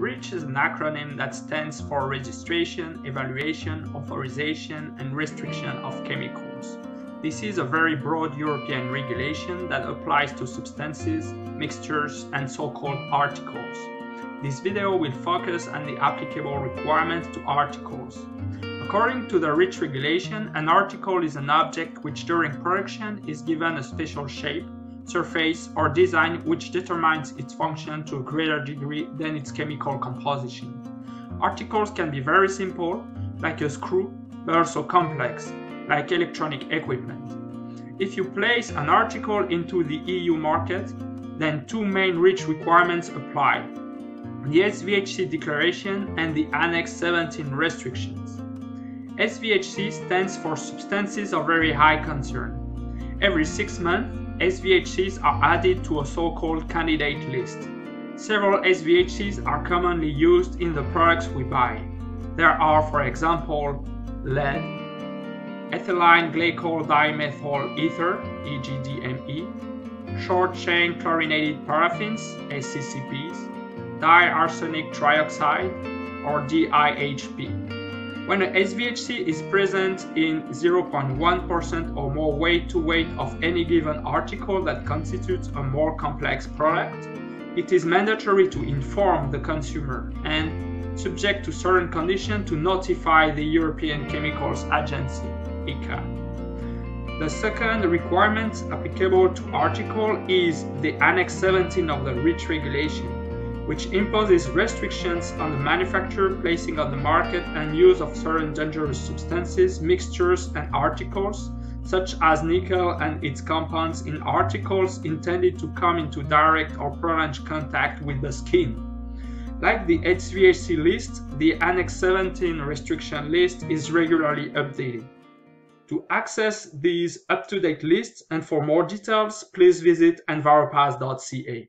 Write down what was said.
REACH is an acronym that stands for Registration, Evaluation, Authorization and Restriction of Chemicals. This is a very broad European regulation that applies to substances, mixtures and so-called articles. This video will focus on the applicable requirements to articles. According to the REACH regulation, an article is an object which during production is given a special shape, surface or design which determines its function to a greater degree than its chemical composition. Articles can be very simple, like a screw, but also complex, like electronic equipment. If you place an article into the EU market, then two main REACH requirements apply: the SVHC declaration and the Annex XVII restrictions. SVHC stands for Substances of Very High Concern. Every 6 months, SVHCs are added to a so-called candidate list. Several SVHCs are commonly used in the products we buy. There are, for example, lead, ethylene glycol dimethyl ether, EGDME, short-chain chlorinated paraffins, SCCPs, diarsenic trioxide, or DIHP. When a SVHC is present in 0.1% or more weight-to-weight of any given article that constitutes a more complex product, it is mandatory to inform the consumer and, subject to certain conditions, to notify the European Chemicals Agency, ECHA. The second requirement applicable to article is the Annex XVII of the REACH regulation, which imposes restrictions on the manufacture, placing on the market and use of certain dangerous substances, mixtures and articles, such as nickel and its compounds in articles intended to come into direct or prolonged contact with the skin. Like the SVHC list, the Annex XVII restriction list is regularly updated. To access these up-to-date lists and for more details, please visit enviropass.ca.